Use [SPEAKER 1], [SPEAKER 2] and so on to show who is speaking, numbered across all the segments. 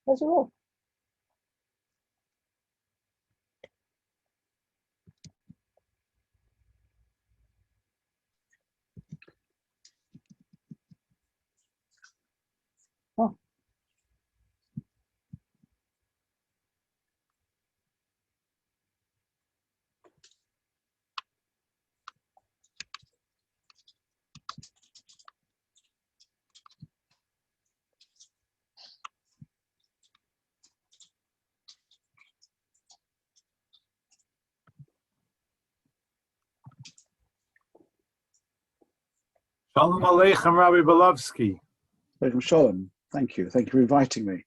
[SPEAKER 1] Where's it all? Oh.
[SPEAKER 2] Shalom Aleichem, Rabbi Belovski.
[SPEAKER 1] Shalom. Thank you. Thank you for inviting me.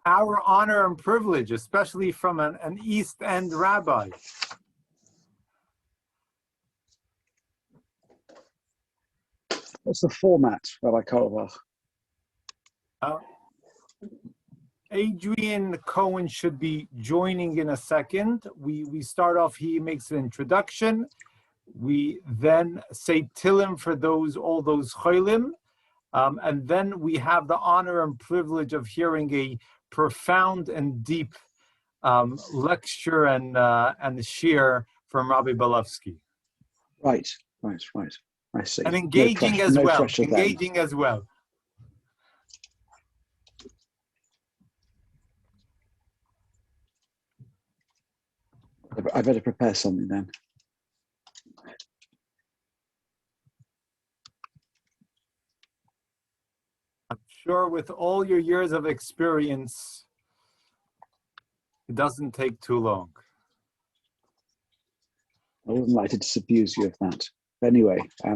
[SPEAKER 2] Our honor and privilege, especially from an East End rabbi.
[SPEAKER 1] What's the format, Rabbi Karlbach?
[SPEAKER 2] Adrian Cohen should be joining in a second. We start off, he makes an introduction. We then say Tilim for all those Cholim. And then we have the honor and privilege of hearing a profound and deep lecture and shir from Rabbi Belovski.
[SPEAKER 1] Right. I see.
[SPEAKER 2] And engaging as well. Engaging as well.
[SPEAKER 1] I better prepare something then.
[SPEAKER 2] I'm sure with all your years of experience, it doesn't take too long.
[SPEAKER 1] I wouldn't like to disabuse you of that. But anyway, I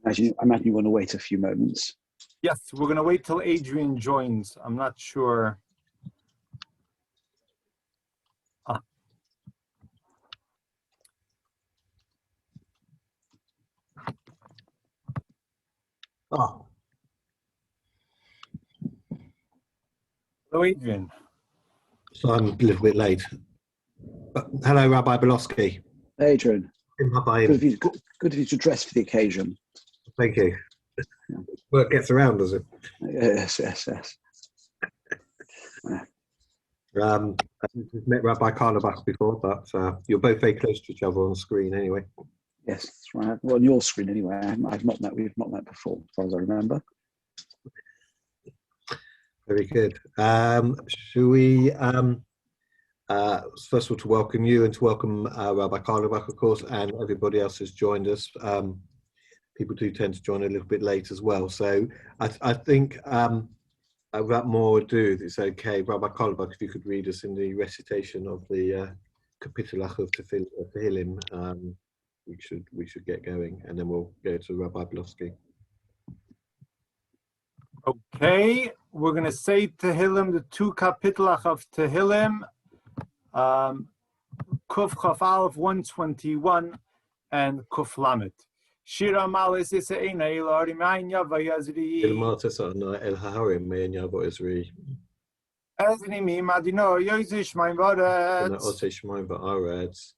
[SPEAKER 1] imagine you want to wait a few moments.
[SPEAKER 2] Yes, we're going to wait till Adrian joins. I'm not sure.
[SPEAKER 3] Oh.
[SPEAKER 2] Hello, Adrian.
[SPEAKER 3] So I'm a little bit late. Hello, Rabbi Belovski.
[SPEAKER 1] Adrian.
[SPEAKER 3] Rabbi.
[SPEAKER 1] Good of you to dress for the occasion.
[SPEAKER 3] Thank you. Yeah. Work gets around, does it?
[SPEAKER 1] Yes.
[SPEAKER 3] We've met Rabbi Karlbach before, but you're both very close to each other on the screen anyway.
[SPEAKER 1] Yes, that's right. Well, on your screen anyway. We've not met before, as far as I remember.
[SPEAKER 3] Very good. Should we, first of all, to welcome you and to welcome Rabbi Karlbach, of course, and everybody else who's joined us. People do tend to join a little bit late as well. So I think, without more ado, it's okay. Rabbi Karlbach, if you could read us in the recitation of the Kapitelach of Tehillim, we should get going, and then we'll go to Rabbi Belovski.
[SPEAKER 2] Okay, we're going to say Tehillim, the 2 Kapitelach of Tehillim, Kuf Chaf Aleph 121 and Kuf Lamet. Shira Malis is a Eina Rimaynya Vayazri.
[SPEAKER 3] Ilmata Sana El Harim Menya Vayazri.
[SPEAKER 2] Aznimi Madino Yozish my Varetz.
[SPEAKER 3] Otish my Varetz.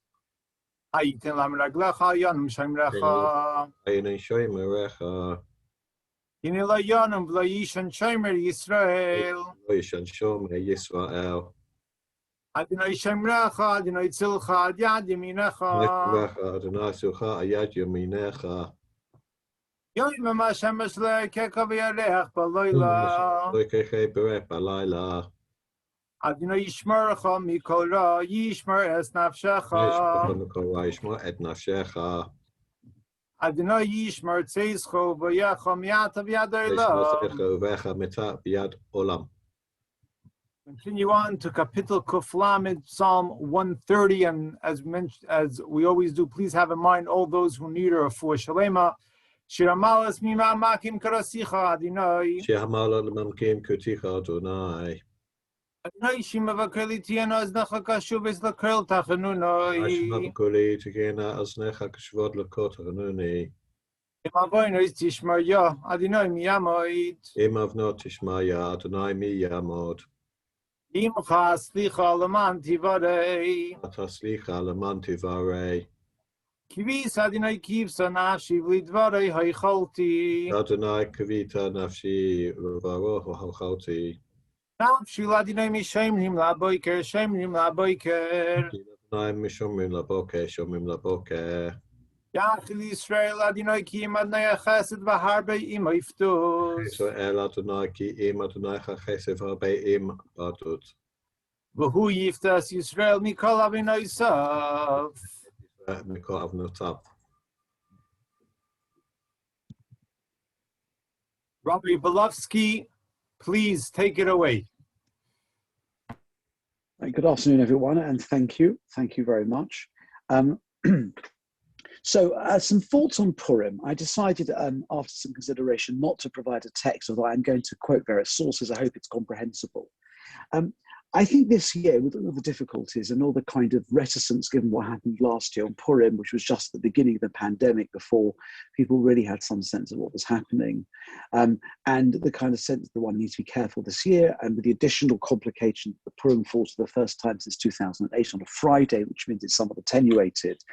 [SPEAKER 2] Aitin Lam Raglacha Yanum Shamrecha.
[SPEAKER 3] Ayin Shoimerecha.
[SPEAKER 2] Inila Yanum Vlayishan Shomer Yisrael.
[SPEAKER 3] Vlayishan Shomer Yisrael.
[SPEAKER 2] Adonai Shemrecha, Adonai Tzilcha, Yad Yaminecha.
[SPEAKER 3] Adonai Tzilcha, Yad Yaminecha.
[SPEAKER 2] Yoim Hashem Esle Kekav Yarech Balayla.
[SPEAKER 3] Lekechei Berech Balayla.
[SPEAKER 2] Adonai yishmerecha mikol ra, yishmer es nafshecha. Adonai yishmer tzeischo v'yecha mi'ata v'yad olam. Continue on to Kapitel Kuf Lamed, Psalm 130, and as we always do, please have in mind all those who need a refuah shalema. Shir hamalas mima'amakim karasicha Adonai.
[SPEAKER 3] Shir hamalas mima'amakim karasicha Adonai.
[SPEAKER 2] Adonai shimavakar li tiena aznecha kashuv es lakel tachanunai.
[SPEAKER 3] Shimavakar li tiena aznecha kashuv lakot tachanunai.
[SPEAKER 2] Im avonos tishmarya Adonai miyamod.
[SPEAKER 3] Im avnot tishmarya Adonai miyamod.
[SPEAKER 2] Imcha slicha leman tivarei.
[SPEAKER 3] Slicha leman tivarei.
[SPEAKER 2] Kivis Adonai kivsa nafshi v'lidvarei haichalti.
[SPEAKER 3] Adonai kivita nafshi v'varoch haichalti.
[SPEAKER 2] Nafshi l'Adonai mishomrim la'boiker, shomrim la'boiker.
[SPEAKER 3] Adonai mishomrim la'boker, shomrim la'boker.
[SPEAKER 2] Yachil Yisrael Adonai ki im Adonai chesed v'harbe im iftus.
[SPEAKER 3] Yisrael Adonai ki im Adonai chesed v'harbe im badut.
[SPEAKER 2] V'hu yiftas Yisrael mikol avinosav.
[SPEAKER 3] Mikol avnotav.
[SPEAKER 2] Rabbi Belovski, please take it away.
[SPEAKER 1] Good afternoon, everyone, and thank you. Thank you very much. So some thoughts on Purim. I decided after some consideration not to provide a text, although I'm going to quote various sources. I hope it's comprehensible. I think this year, with all the difficulties and all the kind of reticence given what happened last year on Purim, which was just the beginning of the pandemic before people really had some sense of what was happening, and the kind of sense that one needs to be careful this year, and with the additional complication that Purim falls for the first time since 2008 on a Friday, which means it's somewhat attenuated,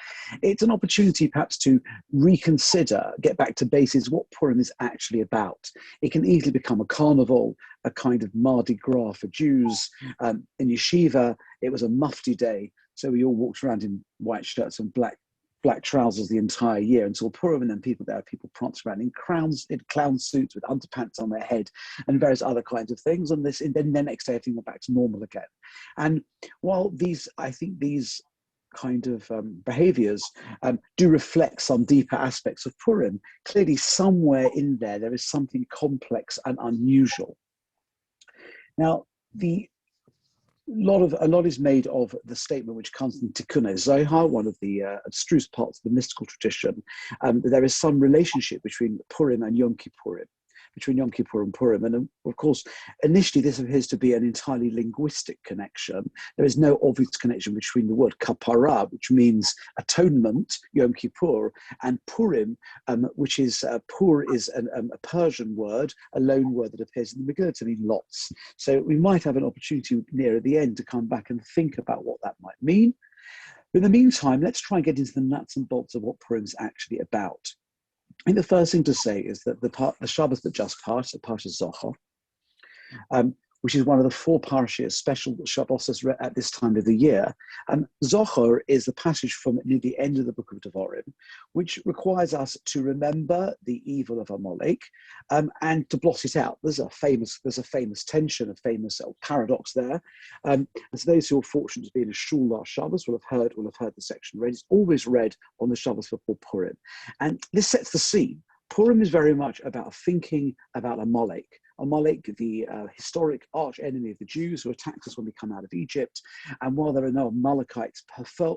[SPEAKER 1] it's an opportunity perhaps to reconsider, get back to basics, what Purim is actually about. It can easily become a carnival, a kind of Mardi Gras for Jews. In yeshiva, it was a mufti day, so we all walked around in white shirts and black trousers the entire year until Purim, and then people pranced around in clown suits with underpants on their head and various other kinds of things. And then the next day, everything went back to normal again. And while I think these kind of behaviors do reflect some deeper aspects of Purim, clearly somewhere in there is something complex and unusual. Now, a lot is made of the statement which comes from Tikkunei Zohar, one of the abstruse parts of the mystical tradition, that there is some relationship between Purim and Yom Kippurim, between Yom Kippur and Purim. And of course, initially this appears to be an entirely linguistic connection. There is no obvious connection between the word kapara, which means atonement, Yom Kippur, and Purim, which is, pur is a Persian word, a loan word that appears in the Megillah to mean lots. So we might have an opportunity near the end to come back and think about what that might mean. But in the meantime, let's try and get into the nuts and bolts of what Purim is actually about. I think the first thing to say is that the Shabbos that just passed, the Parsha Zohar, which is one of the four parashas, special Shabbos at this time of the year. Zohar is the passage from near the end of the book of Devarim, which requires us to remember the evil of Amalek and to blot it out. There's a famous tension, a famous paradox there. As those who are fortunate to be in a shul last Shabbos will have heard the section read. It's always read on the Shabbos before Purim, and this sets the scene. Purim is very much about thinking about Amalek. Amalek, the historic arch enemy of the Jews who attacked us when we come out of Egypt. And while there are no Amalekites,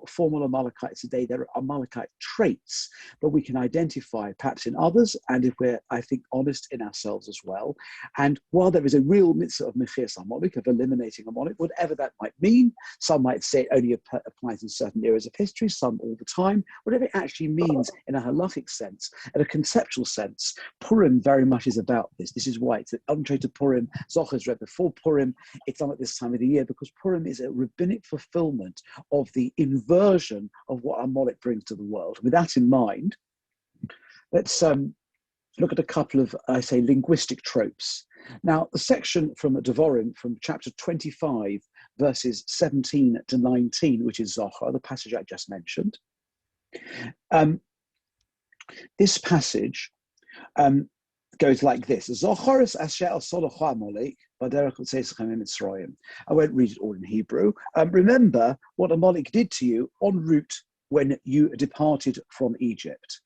[SPEAKER 1] formal Amalekites today, there are Amalekite traits that we can identify perhaps in others, and if we're, I think, honest in ourselves as well. And while there is a real mitzvah of Mechias Amalek, of eliminating Amalek, whatever that might mean, some might say it only applies in certain eras of history, some all the time, whatever it actually means in a halachic sense, in a conceptual sense, Purim very much is about this. This is why it's contrary to Purim. Zohar is read before Purim. It's done at this time of the year because Purim is a rabbinic fulfillment of the inversion of what Amalek brings to the world. With that in mind, let's look at a couple of, linguistic tropes. Now, the section from Devarim, from chapter 25, verses 17 to 19, which is Zohar, the passage I just mentioned. This passage goes like this. I won't read it all in Hebrew. Remember what Amalek did to you en route when you departed from Egypt.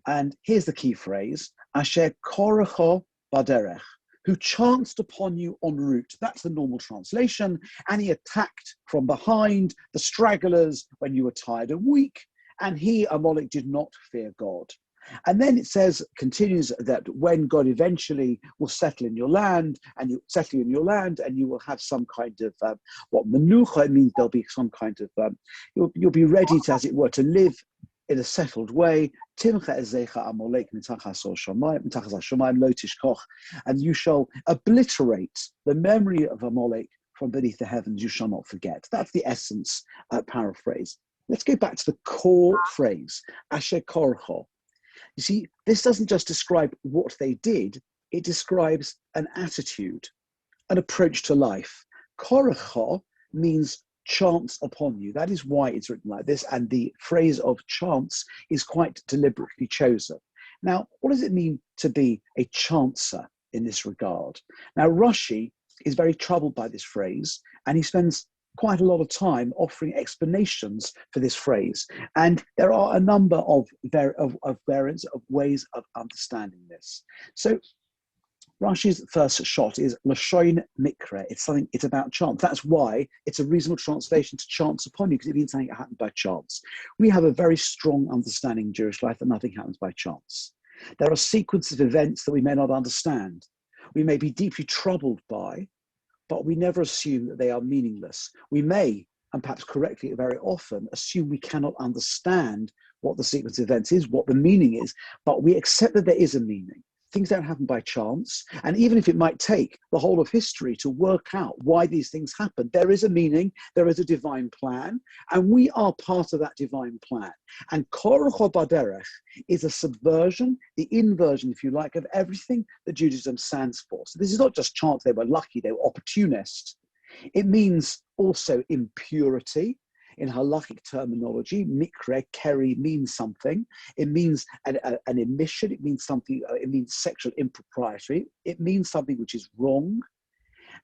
[SPEAKER 1] And here's the key phrase, Asher korecho baderech, who chanced upon you en route. That's the normal translation. And he attacked from behind the stragglers when you were tired and weak. And he, Amalek, did not fear God. And then it says, continues that when God eventually will settle in your land, and you will have some kind of what menucha means. There'll be some kind of you'll be ready to, as it were, to live in a settled way. And you shall obliterate the memory of Amalek from beneath the heavens. You shall not forget. That's the essence paraphrase. Let's go back to the core phrase, Asher korcho. You see, this doesn't just describe what they did, it describes an attitude, an approach to life. Korecho means chance upon you. That is why it's written like this, and the phrase of chance is quite deliberately chosen. Now, what does it mean to be a chancer in this regard? Now, Rashi is very troubled by this phrase, and he spends quite a lot of time offering explanations for this phrase. And there are a number of variants of ways of understanding this. So Rashi's first shot is Lashoin Mikre. It's about chance. That's why it's a reasonable translation to chance upon you, because it means something that happened by chance. We have a very strong understanding in Jewish life that nothing happens by chance. There are sequences of events that we may not understand. We may be deeply troubled by, but we never assume that they are meaningless. We may, and perhaps correctly very often, assume we cannot understand what the sequence of events is, what the meaning is, but we accept that there is a meaning. Things don't happen by chance. And even if it might take the whole of history to work out why these things happen, there is a meaning, there is a divine plan, and we are part of that divine plan. And Korecho Baderech is a subversion, the inversion, if you like, of everything that Judaism stands for. So this is not just chance, they were lucky, they were opportunists. It means also impurity. In halachic terminology, mikre, keri, means something. It means an emission. It means something. It means sexual impropriety. It means something which is wrong,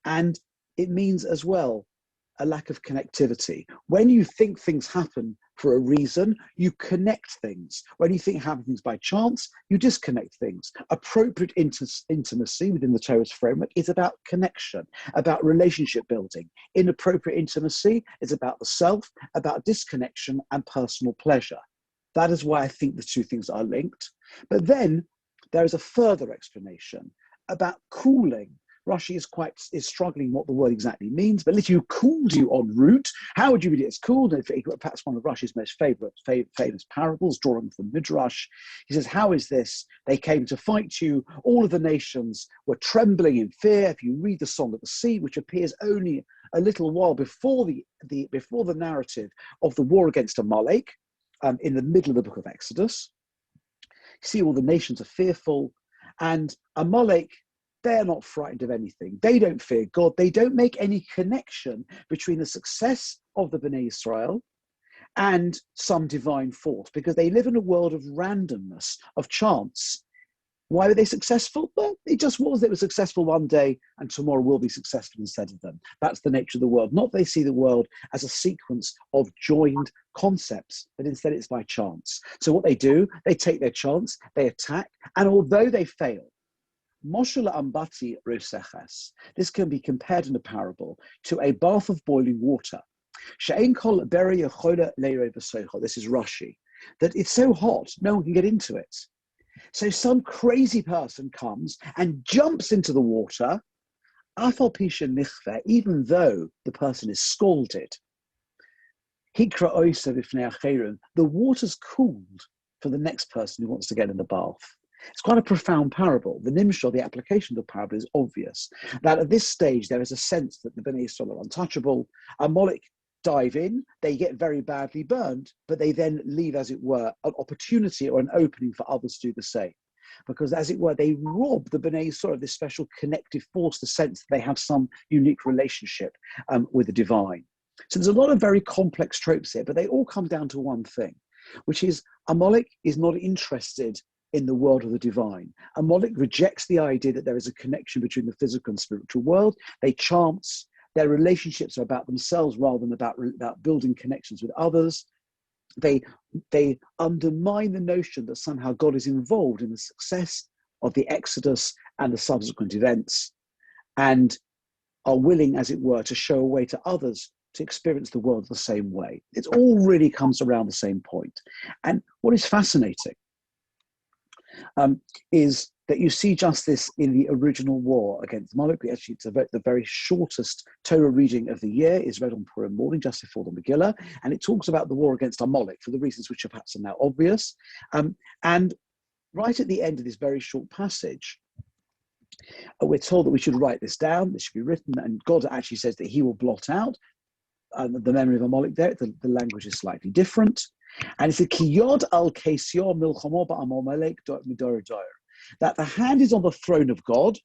[SPEAKER 1] and it means as well a lack of connectivity. When you think things happen for a reason, you connect things. When you think it happens by chance, you disconnect things. Appropriate intimacy within the Torah's framework is about connection, about relationship building. Inappropriate intimacy is about the self, about disconnection and personal pleasure. That is why I think the two things are linked. But then there is a further explanation about cooling. Rashi is struggling what the word exactly means, but if you cooled you en route, how would you read it as cooled? Perhaps one of Rashi's most famous parables, drawing from Midrash. He says, how is this? They came to fight you. All of the nations were trembling in fear. If you read the Song of the Sea, which appears only a little while before the narrative of the war against Amalek, in the middle of the book of Exodus, you see all the nations are fearful, and Amalek, they're not frightened of anything. They don't fear God. They don't make any connection between the success of the Bnei Israel and some divine force, because they live in a world of randomness, of chance. Why were they successful? Well, it just was. They were successful one day and tomorrow will be successful instead of them. That's the nature of the world. Not they see the world as a sequence of joined concepts, but instead it's by chance. So what they do, they take their chance, they attack, and although they fail, Moshula ambati roseches. This can be compared in a parable to a bath of boiling water. She'ein kol beri yochola leirei v'soichol. This is Rashi. That it's so hot, no one can get into it. So some crazy person comes and jumps into the water, afal pisha nichve, even though the person is scalded. Hikra oisa v'fnei acherim. The water's cooled for the next person who wants to get in the bath. It's quite a profound parable. The nimshal, the application of the parable, is obvious. That at this stage, there is a sense that the Bnei Israel are untouchable. Amalek dive in, they get very badly burned, but they then leave, as it were, an opportunity or an opening for others to do the same. Because, as it were, they rob the Bnei Israel of this special connective force, the sense that they have some unique relationship with the divine. So there's a lot of very complex tropes here, but they all come down to one thing, which is Amalek is not interested in the world of the divine. Amalek rejects the idea that there is a connection between the physical and spiritual world. They chance their relationships are about themselves rather than about building connections with others. They undermine the notion that somehow God is involved in the success of the Exodus and the subsequent events, and are willing, as it were, to show a way to others to experience the world the same way. It all really comes around the same point. And what is fascinating is that you see just this in the original war against Moloch. Actually, it's the very shortest Torah reading of the year is read on Purim morning, just before the Megillah, and it talks about the war against Amalek for the reasons which are perhaps now obvious. And right at the end of this very short passage, we're told that we should write this down, this should be written, and God actually says that he will blot out the memory of Amalek there. The language is slightly different. And it's a kiyod al kesio milchamo ba'amalek midor dor, that the hand is on the throne of God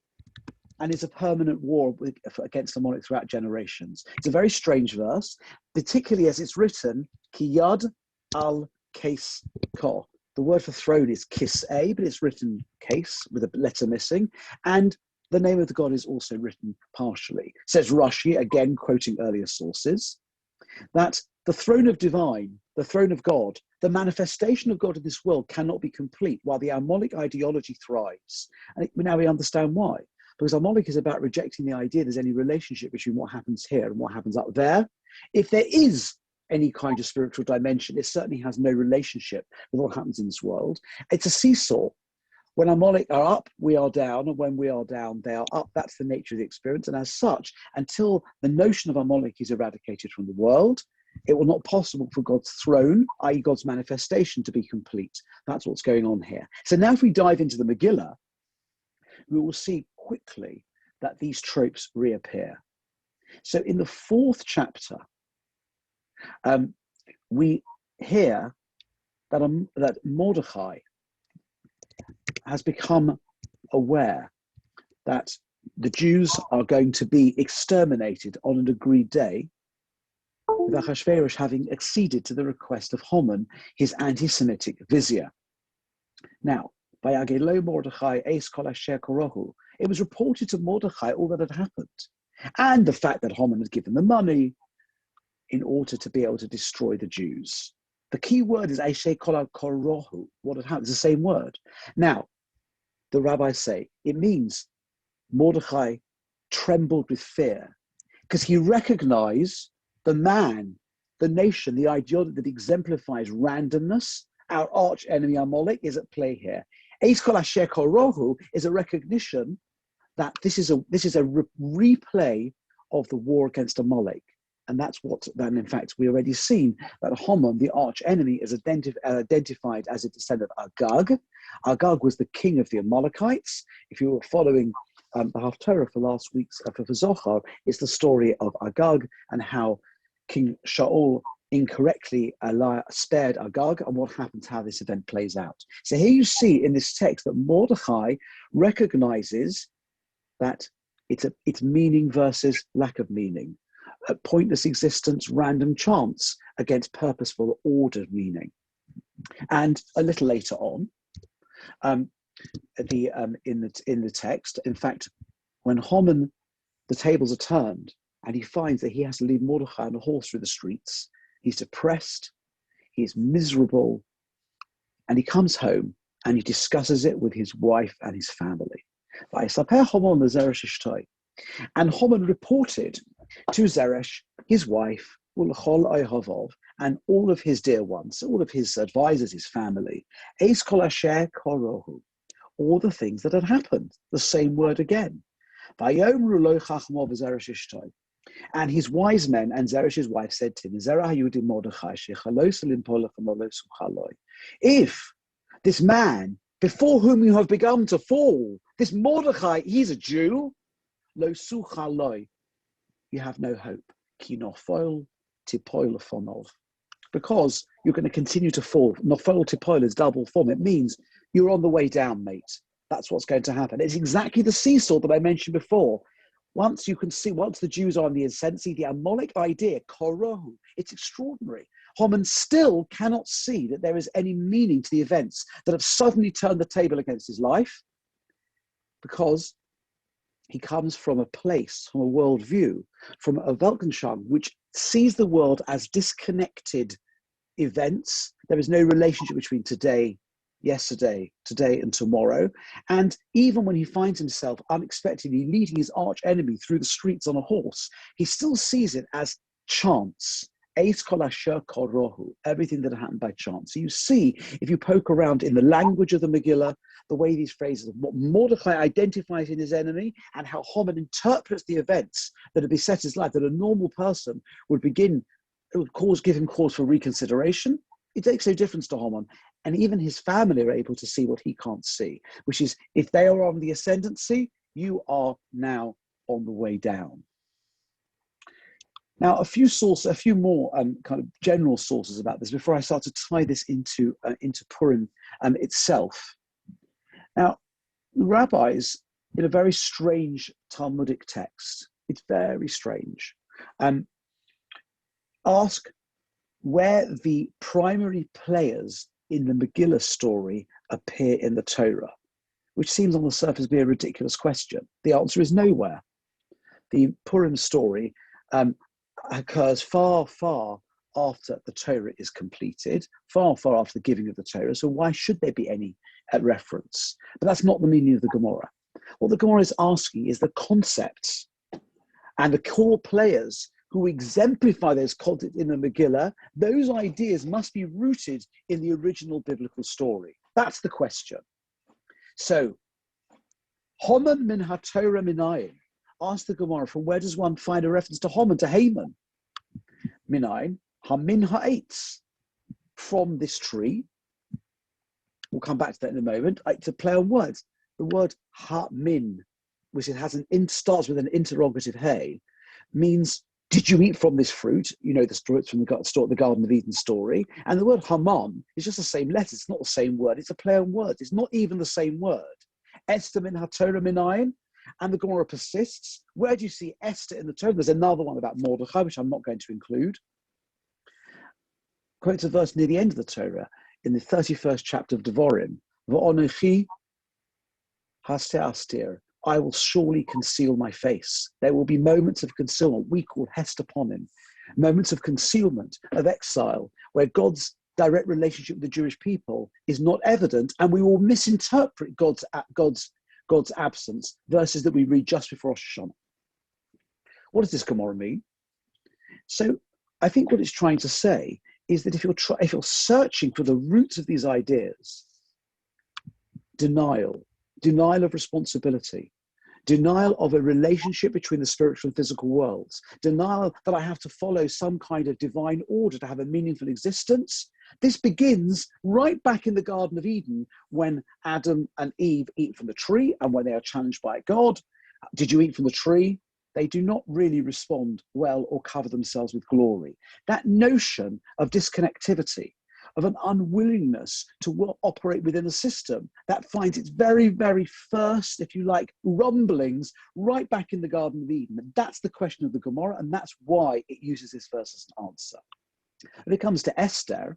[SPEAKER 1] and is a permanent war against Amalek throughout generations. It's a very strange verse, particularly as it's written, kiyod al kes ko. The word for throne is kis-a, but it's written case with a letter missing. And the name of the God is also written partially. Says Rashi, again quoting earlier sources, that the throne of divine, the throne of God, the manifestation of God in this world cannot be complete while the Amalek ideology thrives. And now we understand why. Because Amalek is about rejecting the idea there's any relationship between what happens here and what happens up there. If there is any kind of spiritual dimension, it certainly has no relationship with what happens in this world. It's a seesaw. When Amalek are up, we are down, and when we are down, they are up. That's the nature of the experience. And as such, until the notion of Amalek is eradicated from the world, it will not be possible for God's throne, i.e. God's manifestation, to be complete. That's what's going on here. So now if we dive into the Megillah, we will see quickly that these tropes reappear. So in the 4th chapter, we hear that Mordechai has become aware that the Jews are going to be exterminated on an agreed day, with Achashverosh having acceded to the request of Haman, his anti-Semitic vizier. Now, by Agelo Mordechai Eis Kol Asher Korohu, it was reported to Mordechai all that had happened, and the fact that Haman had given the money in order to be able to destroy the Jews. The key word is Eishe Kol Korohu. What had happened is the same word. Now, the rabbis say it means Mordechai trembled with fear because he recognized the man, the nation, the ideology that exemplifies randomness. Our arch enemy Amalek is at play here. Eis Kol Asher Korohu is a recognition that this is a replay of the war against Amalek. And that's what, then in fact, we already seen that Haman, the arch enemy, is identified as a descendant of Agag. Agag was the king of the Amalekites. If you were following the Haftarah for last week's for Zohar, it's the story of Agag and how King Shaul incorrectly spared Agag and what happens, how this event plays out. So here you see in this text that Mordechai recognizes that it's meaning versus lack of meaning. Pointless existence, random chance against purposeful, ordered meaning. And a little later on, in the text, in fact, when Haman, the tables are turned, and he finds that he has to lead Mordechai on a horse through the streets, he's depressed, he's miserable, and he comes home and he discusses it with his wife and his family. And Haman reported to Zeresh, his wife, and all of his dear ones, all of his advisors, his family, Eis Kol Asher Korohu, all the things that had happened, the same word again. And his wise men and Zeresh's wife said to him, if this man, before whom you have begun to fall, this Mordechai, he's a Jew, lo suchaloi, you have no hope. Ki nofol tipoil fonov. Because you're going to continue to fall. Nofol tipoil is double form. It means you're on the way down, mate. That's what's going to happen. It's exactly the seesaw that I mentioned before. Once you can see, once the Jews are on the ascendancy, the Amalek idea, korohu, it's extraordinary. Haman still cannot see that there is any meaning to the events that have suddenly turned the table against his life, because he comes from a place, from a worldview, from a Weltanschauung, which sees the world as disconnected events. There is no relationship between today, yesterday, today, and tomorrow. And even when he finds himself unexpectedly leading his arch enemy through the streets on a horse, he still sees it as chance. Everything that happened by chance. So you see, if you poke around in the language of the Megillah, the way these phrases, what Mordechai identifies in his enemy, and how Haman interprets the events that have beset his life, that a normal person would begin, it would give him cause for reconsideration. It makes no difference to Haman. And even his family are able to see what he can't see, which is, if they are on the ascendancy, you are now on the way down. Now, a few more kind of general sources about this before I start to tie this into Purim itself. Now, the rabbis, in a very strange Talmudic text, it's very strange, ask where the primary players in the Megillah story appear in the Torah, which seems on the surface to be a ridiculous question. The answer is nowhere. The Purim story occurs far, far after the Torah is completed, far, far after the giving of the Torah. So why should there be any reference? But that's not the meaning of the Gemara. What the Gemara is asking is the concepts and the core players who exemplify those concepts in the Megillah. Those ideas must be rooted in the original biblical story. That's the question. So, Haman min haTorah minayin. Ask the Gemara, from where does one find a reference to Haman, to Haman? Minayin, hamin ha'etz. From this tree. We'll come back to that in a moment. It's a play on words. The word hamin, which it has starts with an interrogative hey, means, did you eat from this fruit? You know the story from the Garden of Eden story. And the word Haman is just the same letter. It's not the same word. It's a play on words. It's not even the same word. Esther min haTorah minayin. And the Gemara persists. Where do you see Esther in the Torah? There's another one about Mordechai, which I'm not going to include. Quotes a verse near the end of the Torah, in the 31st chapter of Devarim. V'onechi haste astir. I will surely conceal my face. There will be moments of concealment. We call Hest upon him. Moments of concealment, of exile, where God's direct relationship with the Jewish people is not evident, and we will misinterpret God's absence, verses that we read just before Rosh Hashanah. What does this Gemara mean? So I think what it's trying to say is that if you're searching for the roots of these ideas, denial of responsibility, denial of a relationship between the spiritual and physical worlds, denial that I have to follow some kind of divine order to have a meaningful existence. This begins right back in the Garden of Eden, when Adam and Eve eat from the tree and when they are challenged by God. Did you eat from the tree? They do not really respond well or cover themselves with glory. That notion of disconnectivity, of an unwillingness to operate within a system, that finds its very, very first, if you like, rumblings right back in the Garden of Eden. And that's the question of the Gemara, and that's why it uses this verse as an answer. When it comes to Esther,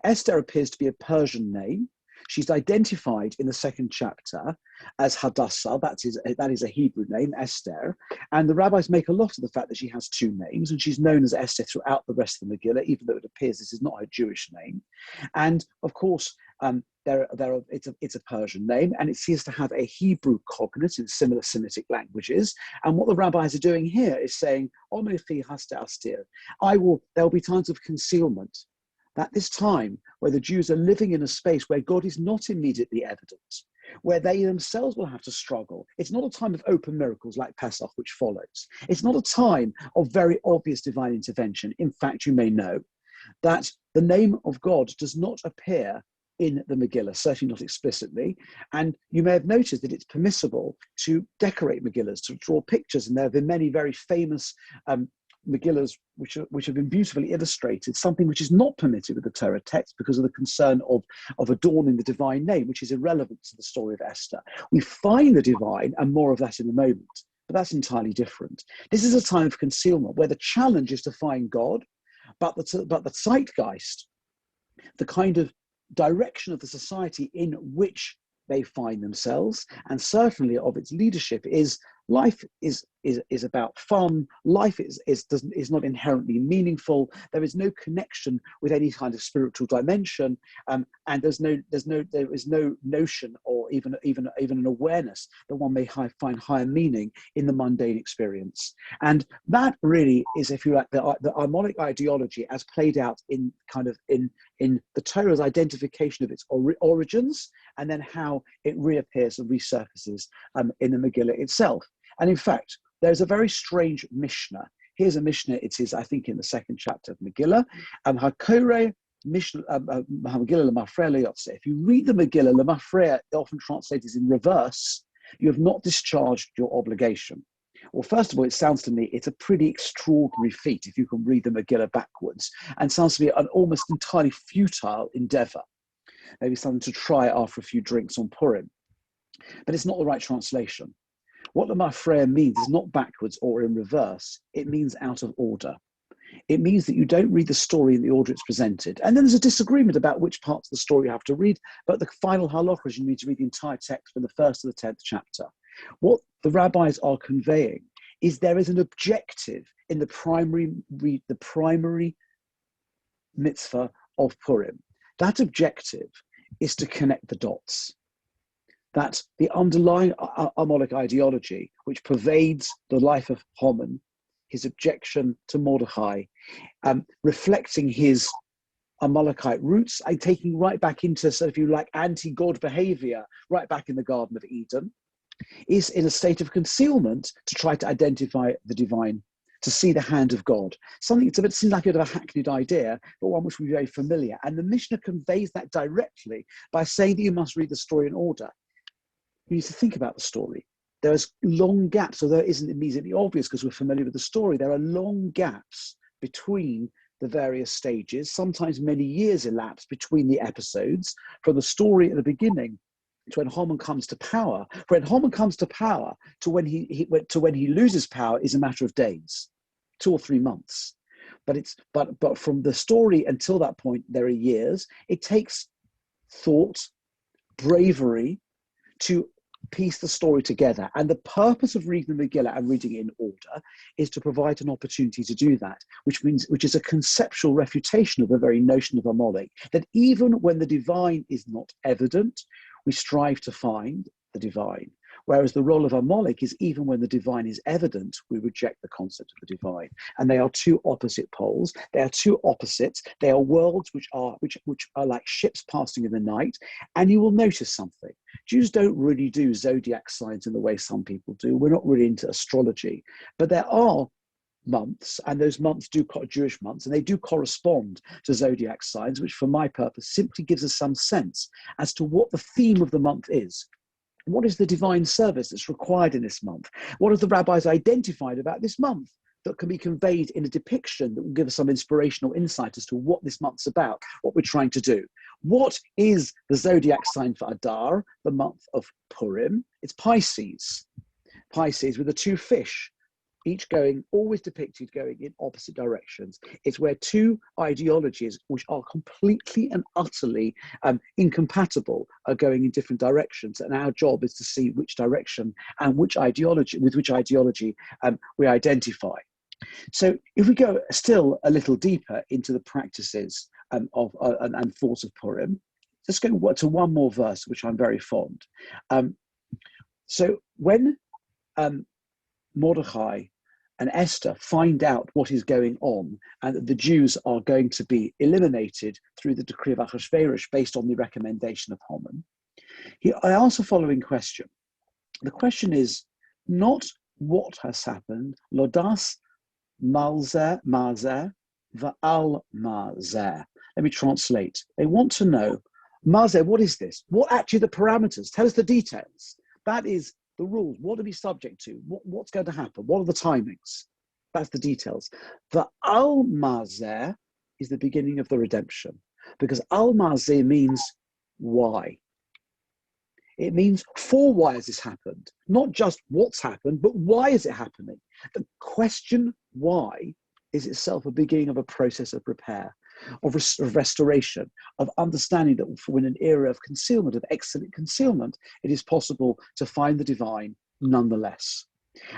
[SPEAKER 1] Esther appears to be a Persian name. She's identified in the second chapter as Hadassah. That is a Hebrew name, Esther. And the rabbis make a lot of the fact that she has two names, and she's known as Esther throughout the rest of the Megillah, even though it appears this is not her Jewish name. And of course, it's a Persian name, and it seems to have a Hebrew cognate in similar Semitic languages. And what the rabbis are doing here is saying, there will be times of concealment. At this time, where the Jews are living in a space where God is not immediately evident, where they themselves will have to struggle. It's not a time of open miracles like Pesach, which follows. It's not a time of very obvious divine intervention. In fact, you may know that the name of God does not appear in the Megillah, certainly not explicitly. And you may have noticed that it's permissible to decorate Megillahs, to draw pictures, and there have been many very famous Megillahs which have been beautifully illustrated, something which is not permitted with the Torah text because of the concern of adorning the divine name, which is irrelevant to the story of Esther. We find the divine, and more of that in a moment, but that's entirely different. This is a time of concealment where the challenge is to find God, but the zeitgeist, the kind of direction of the society in which they find themselves, and certainly of its leadership, is life is about fun. Life is not inherently meaningful. There is no connection with any kind of spiritual dimension, and there is no notion or even an awareness that one may find higher meaning in the mundane experience. And that really is, if you like, the Harmonic ideology as played out in the Torah's identification of its origins, and then how it reappears and resurfaces in the Megillah itself. And in fact, there's a very strange Mishnah. Here's a Mishnah. It is, I think, in the second chapter of Megillah. Hakore Mishnah Megillah Lemafreya Leyotze. If you read the Megillah, Lemafreya often translated in reverse. You have not discharged your obligation. Well, first of all, it sounds to me it's a pretty extraordinary feat if you can read the Megillah backwards, and sounds to me an almost entirely futile endeavor. Maybe something to try after a few drinks on Purim. But it's not the right translation. What the Mafreya means is not backwards or in reverse. It means out of order. It means that you don't read the story in the order it's presented. And then there's a disagreement about which parts of the story you have to read, but the final halakha is you need to read the entire text from the 1st to the 10th chapter. What the rabbis are conveying is there is an objective in the primary mitzvah of Purim. That objective is to connect the dots. That the underlying Amalek ideology, which pervades the life of Haman, his objection to Mordechai, reflecting his Amalekite roots, and taking right back into, so if you like, anti-God behavior, right back in the Garden of Eden, is in a state of concealment to try to identify the divine, to see the hand of God. Something that seems like a bit of a hackneyed idea, but one which will be very familiar. And the Mishnah conveys that directly by saying that you must read the story in order. You need to think about the story. There's long gaps, although it isn't immediately obvious because we're familiar with the story. There are long gaps between the various stages, sometimes many years elapse between the episodes, from the story at the beginning to when Haman comes to power. When Haman comes to power to when he loses power is a matter of days, 2 or 3 months. But from the story until that point, there are years. It takes thought, bravery to piece the story together. And the purpose of reading the Megillah and reading it in order is to provide an opportunity to do that, which is a conceptual refutation of the very notion of Amalek, that even when the divine is not evident, we strive to find the divine. Whereas the role of Amalek is even when the divine is evident, we reject the concept of the divine. And they are two opposite poles. They are two opposites. They are worlds which are like ships passing in the night. And you will notice something. Jews don't really do zodiac signs in the way some people do. We're not really into astrology. But there are months, and those months Jewish months, and they do correspond to zodiac signs, which for my purpose simply gives us some sense as to what the theme of the month is. What is the divine service that's required in this month? What have the rabbis identified about this month that can be conveyed in a depiction that will give us some inspirational insight as to what this month's about, what we're trying to do? What is the zodiac sign for Adar, the month of Purim? It's Pisces. Pisces with the 2 fish, each always depicted going in opposite directions. It's where 2 ideologies which are completely and utterly incompatible are going in different directions. And our job is to see which direction and with which ideology we identify. So if we go still a little deeper into the practices and thoughts of Purim, let's go to one more verse, which I'm very fond. So when Mordechai and Esther find out what is going on and that the Jews are going to be eliminated through the decree of Achashverosh based on the recommendation of Haman, I ask the following question. The question is not what has happened, lodas malzeh va'al mazeh. Let me translate. They want to know, mazeh, what is this? What actually the parameters? Tell us the details. That is the rules. What are we subject to? What's going to happen? What are the timings? That's the details. The al-mazeh is the beginning of the redemption, because al-mazeh means why. It means for why has this happened? Not just what's happened, but why is it happening? The question why is itself a beginning of a process of repair, of restoration, of understanding that in an era of concealment, of excellent concealment, it is possible to find the divine nonetheless.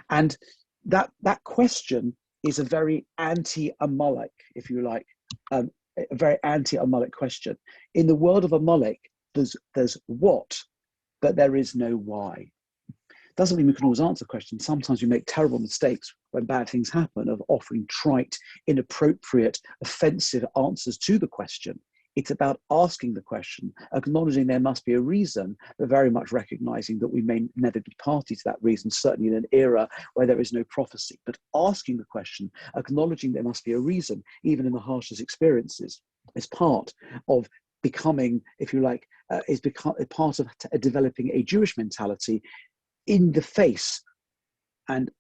[SPEAKER 1] And that question is a very anti-Amalek, if you like, a very anti-Amalek question. In the world of Amalek, there's what, but there is no why. Doesn't mean we can always answer questions. Sometimes we make terrible mistakes when bad things happen of offering trite, inappropriate, offensive answers to the question. It's about asking the question, acknowledging there must be a reason, but very much recognizing that we may never be party to that reason, certainly in an era where there is no prophecy. But asking the question, acknowledging there must be a reason, even in the harshest experiences, is part of becoming, if you like, part of developing a Jewish mentality in the face and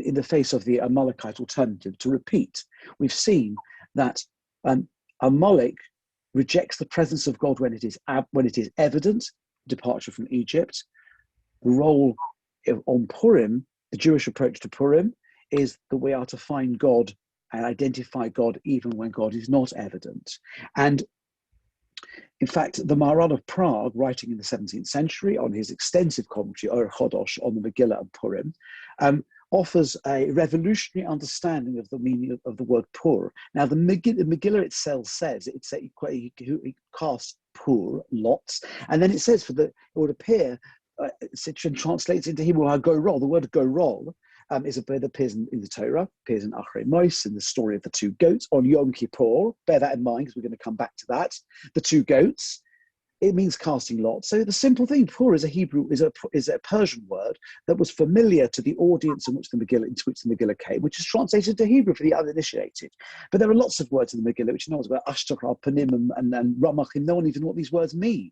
[SPEAKER 1] in the face of the Amalekite alternative. To repeat, we've seen that Amalek rejects the presence of God when it is evident, departure from Egypt. The role on Purim, the Jewish approach to Purim, is that we are to find God and identify God even when God is not evident. And in fact, the Maharal of Prague, writing in the 17th century on his extensive commentary, Or Chodosh, on the Megillah and Purim, offers a revolutionary understanding of the meaning of the word Pur. Now, the Megillah itself says, he casts Pur, lots, and then it says, it would appear, it translates into Hebrew, go roll. The word go roll is a word that appears in the Torah, appears in Achrei Mos, in the story of the two goats on Yom Kippur. Bear that in mind, because we're going to come back to that. The two goats, it means casting lots. So the simple thing, Pur is a Persian word that was familiar to the audience into which the Megillah came, which is translated to Hebrew for the uninitiated. But there are lots of words in the Megillah which you know about Ashtakar, Panim, and Ramachim. No one even knows what these words mean,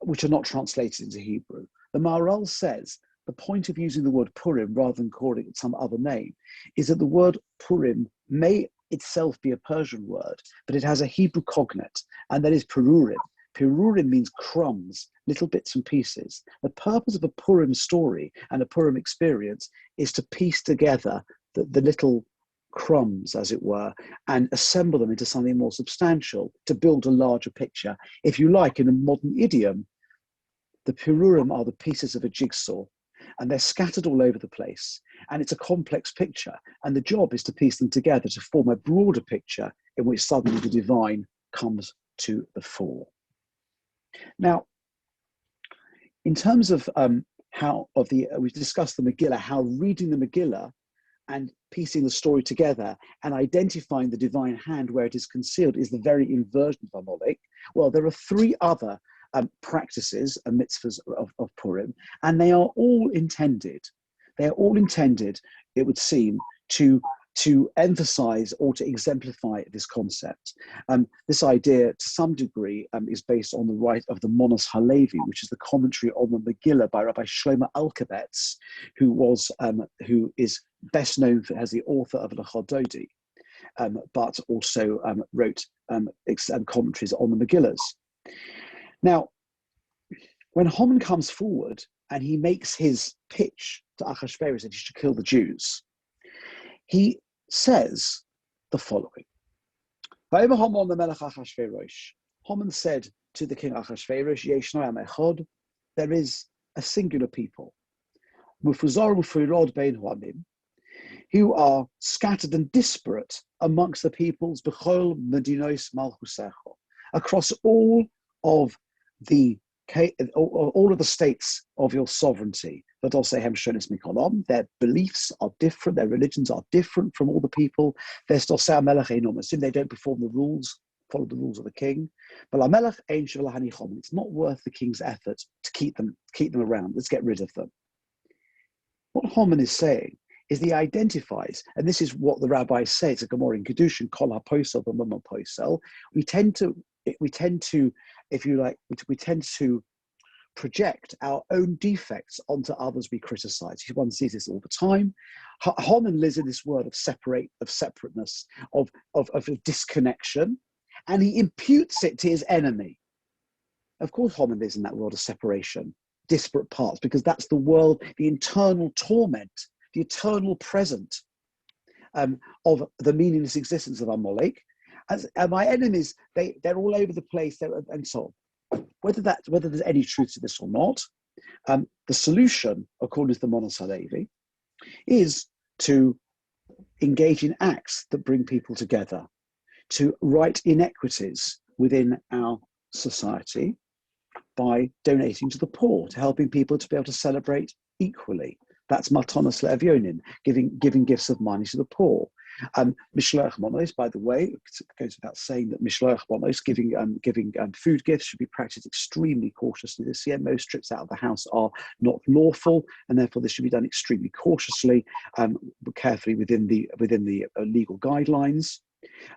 [SPEAKER 1] which are not translated into Hebrew. The Maharal says the point of using the word Purim rather than calling it some other name is that the word Purim may itself be a Persian word, but it has a Hebrew cognate, and that is Perurim. Perurim means crumbs, little bits and pieces. The purpose of a Purim story and a Purim experience is to piece together the little crumbs, as it were, and assemble them into something more substantial to build a larger picture. If you like, in a modern idiom, the Perurim are the pieces of a jigsaw, and they're scattered all over the place. And it's a complex picture. And the job is to piece them together to form a broader picture in which suddenly the divine comes to the fore. Now, in terms of we've discussed the Megillah, how reading the Megillah and piecing the story together and identifying the divine hand where it is concealed is the very inversion of Amalek. Well, there are three other practices and mitzvahs of Purim, and they are all intended, it would seem, to emphasize or to exemplify this concept. This idea, to some degree, is based on the right of the Monos Halevi, which is the commentary on the Megillah by Rabbi Shlomo Alkabetz, who is best known as the author of the Chododi, but also wrote commentaries on the Megillahs. Now, when Haman comes forward and he makes his pitch to Achashverosh that he should kill the Jews, he says the following. Haman said to the king Achashverosh, Yesh no'am echad, there is a singular people, mufuzar ufirod bein ha'amim, who are scattered and disparate amongst the peoples, b'chol medinos malchusecho, across all of the states of your sovereignty. But also, their beliefs are different, their religions are different from all the people. They don't perform the rules, follow the rules of the king. But it's not worth the king's effort to keep them around. Let's get rid of them. What Haman is saying is he identifies, and this is what the rabbis say, it's a Gemara in Kedushin, kol haposel v'mamon posel. We tend to, if you like, we tend to project our own defects onto others we criticize. One sees this all the time. Haman lives in this world of separateness, of disconnection, and he imputes it to his enemy. Of course, Haman lives in that world of separation, disparate parts, because that's the world, the internal torment, the eternal present of the meaningless existence of Amalek. And my enemies, they're all over the place, and so on. Whether there's any truth to this or not, the solution, according to the Monos Halevi, is to engage in acts that bring people together, to right inequities within our society by donating to the poor, to helping people to be able to celebrate equally. That's matonos le'avyonim, giving gifts of money to the poor. Mishloach monos, by the way, it goes without saying that mishloach monos, giving food gifts, should be practiced extremely cautiously this year. Most trips out of the house are not lawful, and therefore this should be done extremely cautiously, carefully within the legal guidelines.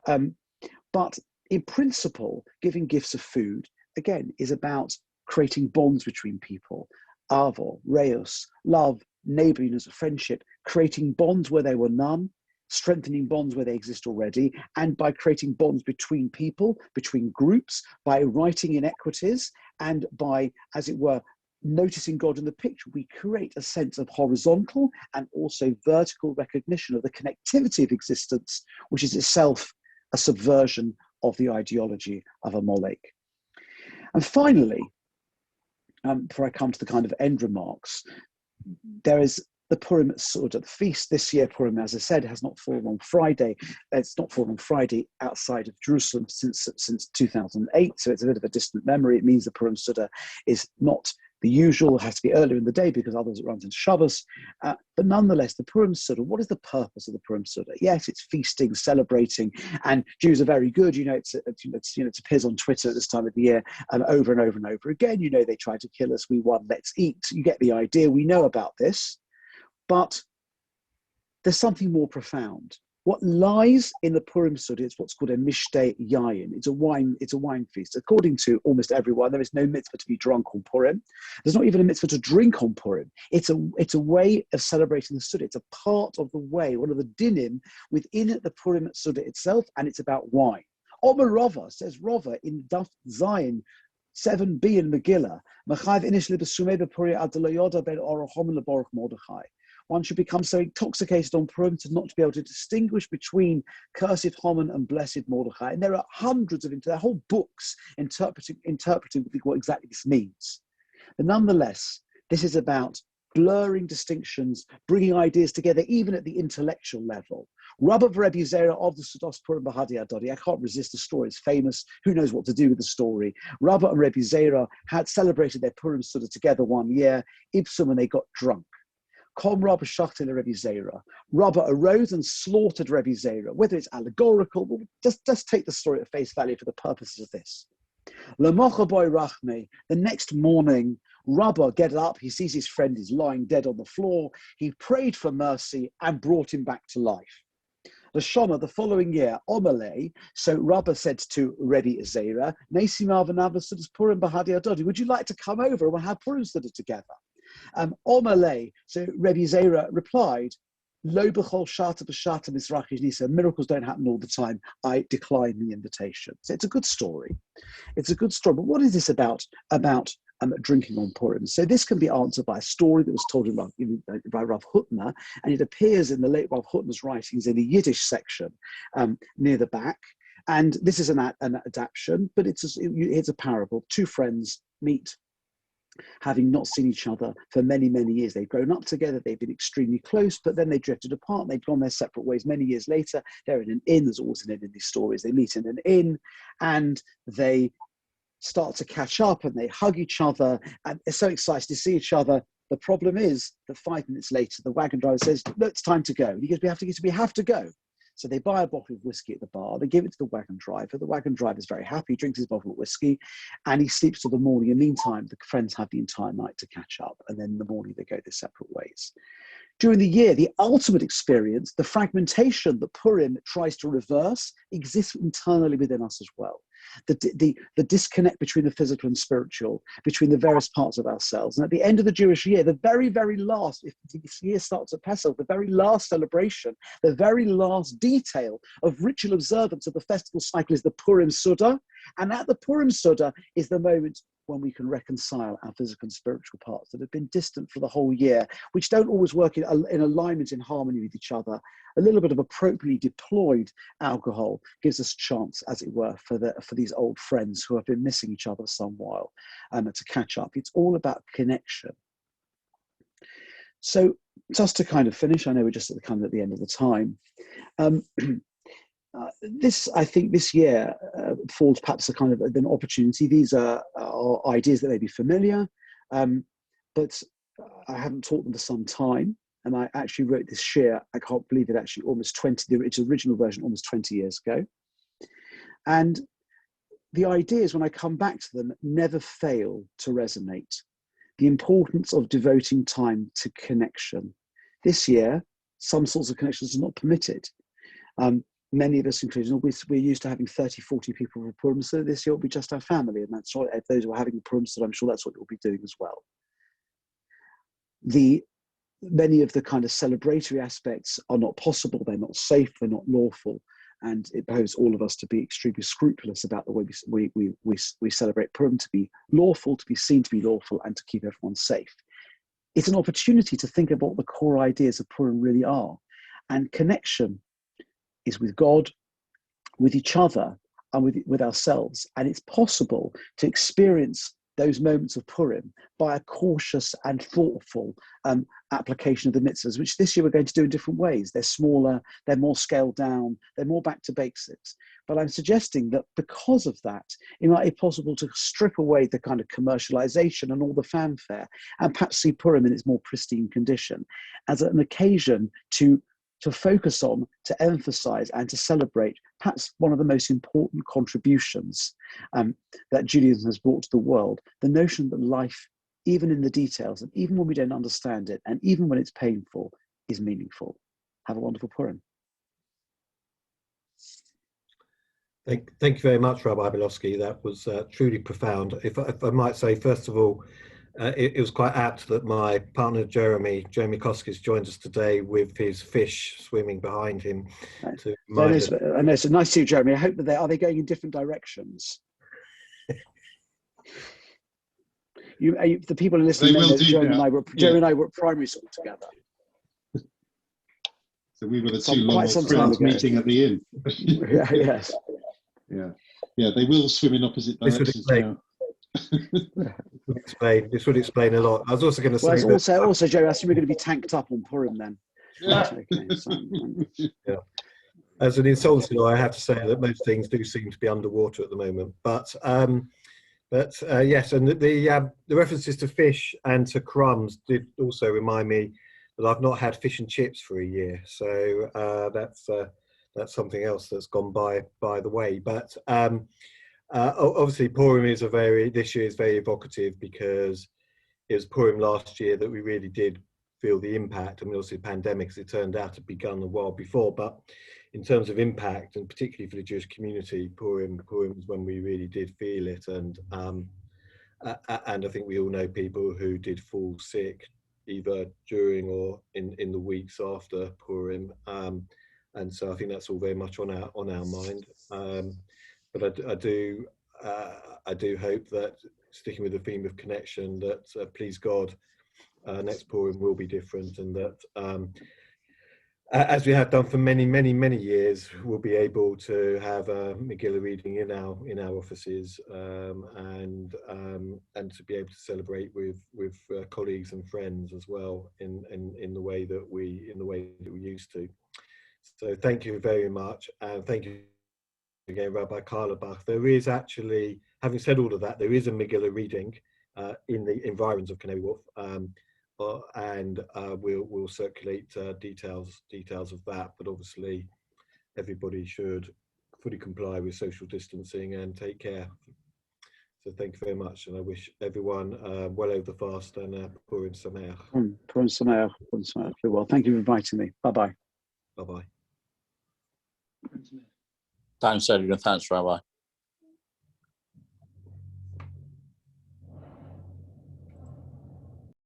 [SPEAKER 1] But in principle, giving gifts of food, again, is about creating bonds between people. Avo, reus, love, neighbourliness, friendship, creating bonds where there were none, strengthening bonds where they exist already, and by creating bonds between people, between groups, by righting inequities, and by, as it were, noticing God in the picture, we create a sense of horizontal and also vertical recognition of the connectivity of existence, which is itself a subversion of the ideology of Amalek. And finally, before I come to the kind of end remarks, there is the Purim Suda. The feast this year, Purim, as I said, has not fallen on Friday. It's not fallen on Friday outside of Jerusalem since 2008, so it's a bit of a distant memory. It means the Purim Suda is not the usual, has to be earlier in the day because otherwise it runs into Shabbos. But nonetheless, the Purim Suda, what is the purpose of the Purim Suda? Yes, it's feasting, celebrating, and Jews are very good. It appears on Twitter at this time of the year over and over and over again. They try to kill us, we won, let's eat. You get the idea, we know about this. But there's something more profound. What lies in the Purim Suda is what's called a mishteh yayin. It's a wine feast. According to almost everyone, there is no mitzvah to be drunk on Purim. There's not even a mitzvah to drink on Purim. It's a way of celebrating the Suda. It's a part of the way, one of the dinim within the Purim Suda itself, and it's about wine. Omer Rava, says Rava in Daf Zayin 7b in Megillah, Machayev initially b'sumei b'puri ad lo yoda ben orochom leborach Mordechai. One should become so intoxicated on Purim to not to be able to distinguish between cursed Haman and blessed Mordechai. And there are hundreds of there are whole books interpreting what exactly this means. But nonetheless, this is about blurring distinctions, bringing ideas together, even at the intellectual level. Rabbi Zera of the Sudos Purim Bahadi Adodi. I can't resist the story. It's famous. Who knows what to do with the story? Rabbi and Rabbi Zera had celebrated their Purim Suda together one year, Ipsum, and they got drunk. Kom Rabbi Shachtel Rabbi Zera. Rabbi arose and slaughtered Rabbi Zera. Whether it's allegorical, we'll just take the story at face value for the purposes of this. L'mocha boy Rachme. The next morning, Rabbi gets up. He sees his friend is lying dead on the floor. He prayed for mercy and brought him back to life. The Shona, the following year, Omalei, so Rabbi said to Rabbi Zera, Purim Bahadi Adodi, would you like to come over and we'll have Purim Suda together? Omalei, so Rabbi Zera replied, Lo b'chol shata b'shata mizrachi nisa. Miracles don't happen all the time. I decline the invitation. So it's a good story. It's a good story. But what is this about drinking on Purim? So this can be answered by a story that was told by Rav Hutner, and it appears in the late Rav Hutner's writings in the Yiddish section near the back. And this is an adaptation, but it's a parable. Two friends meet, having not seen each other for many, many years. They've grown up together, they've been extremely close, but then they drifted apart, they've gone their separate ways. Many years later, they're in an inn. There's always an inn in these stories. They meet in an inn and they start to catch up and they hug each other and they're so excited to see each other. The problem is that 5 minutes later, the wagon driver says, "Look, it's time to go." And he goes, we have to go. So they buy a bottle of whiskey at the bar, they give it to the wagon driver. The wagon driver is very happy, drinks his bottle of whiskey, and he sleeps till the morning. In the meantime, the friends have the entire night to catch up, and then in the morning they go their separate ways. During the year, the ultimate experience, the fragmentation that Purim tries to reverse, exists internally within us as well. The disconnect between the physical and spiritual, between the various parts of ourselves. And at the end of the Jewish year, the very, very last, if the year starts at Pesach, the very last celebration, the very last detail of ritual observance of the festival cycle is the Purim Suda. And at the Purim Suda is the moment when we can reconcile our physical and spiritual parts that have been distant for the whole year, which don't always work in alignment, in harmony with each other. A little bit of appropriately deployed alcohol gives us a chance, as it were, for these old friends who have been missing each other some while, to catch up. It's all about connection. So just to kind of finish, I know we're just at the end of the time. I think this year falls perhaps a kind of an opportunity. These are ideas that may be familiar, but I haven't taught them for some time. And I actually wrote this shir, I can't believe it, actually its original version almost 20 years ago. And the ideas, when I come back to them, never fail to resonate. The importance of devoting time to connection. This year, some sorts of connections are not permitted. Many of us, including, we're used to having 30, 40 people for Purim, so this year it'll be just our family, and that's what, if those who are having Purim, so I'm sure that's what you'll be doing as well. Many of the kind of celebratory aspects are not possible, they're not safe, they're not lawful, and it behoves all of us to be extremely scrupulous about the way we celebrate Purim, to be lawful, to be seen to be lawful, and to keep everyone safe. It's an opportunity to think about what the core ideas of Purim really are, and connection is with God, with each other, and with ourselves. And it's possible to experience those moments of Purim by a cautious and thoughtful application of the mitzvahs, which this year we're going to do in different ways. They're smaller, they're more scaled down, they're more back to basics. But I'm suggesting that because of that, it might be possible to strip away the kind of commercialization and all the fanfare, and perhaps see Purim in its more pristine condition as an occasion to focus on, to emphasize, and to celebrate perhaps one of the most important contributions that Judaism has brought to the world, the notion that life, even in the details, and even when we don't understand it, and even when it's painful, is meaningful. Have a wonderful Purim.
[SPEAKER 3] Thank you very much, Rabbi Belovski. That was truly profound. If I might say, first of all, it was quite apt that my partner Jeremy Koskis joined us today with his fish swimming behind him.
[SPEAKER 1] I know it's nice to see you, Jeremy. I hope that are they going in different directions? The people who listen know Jeremy and I were at primary school together.
[SPEAKER 4] So we were the two long friends meeting at the inn.
[SPEAKER 1] Yes.
[SPEAKER 4] Yeah. They will swim in opposite directions now.
[SPEAKER 3] This would explain a lot. I was also going to say
[SPEAKER 1] also, Joe, I assume we're going to be tanked up on Purim then.
[SPEAKER 4] Yeah.
[SPEAKER 3] Yeah. As an insolvency lawyer, I have to say that most things do seem to be underwater at the moment. But yes, and the references to fish and to crumbs did also remind me that I've not had fish and chips for a year. So that's something else that's gone by the way. But obviously, Purim this year is very evocative because it was Purim last year that we really did feel the impact. I mean, obviously, the pandemic, as it turned out, had begun a while before. But in terms of impact, and particularly for the Jewish community, Purim was when we really did feel it. And I think we all know people who did fall sick either during or in the weeks after Purim. And so I think that's all very much on our mind. But I do hope that, sticking with the theme of connection, that please God, next Purim will be different, and that as we have done for many years, we'll be able to have a Megillah reading in our offices, and to be able to celebrate with colleagues and friends as well in the way that we used to. So thank you very much, and thank you again, Rabbi Carlebach. There is actually, having said all of that, there is a Megillah reading in the environs of Canary Wharf, and we'll circulate details of that. But obviously, everybody should fully comply with social distancing and take care. So thank you very much, and I wish everyone well over the fast and Purim Sameach.
[SPEAKER 1] Purim Sameach. Well, thank you for inviting me. Bye bye.
[SPEAKER 3] Bye bye.
[SPEAKER 5] Thanks, Edgar. Thanks, Rabbi.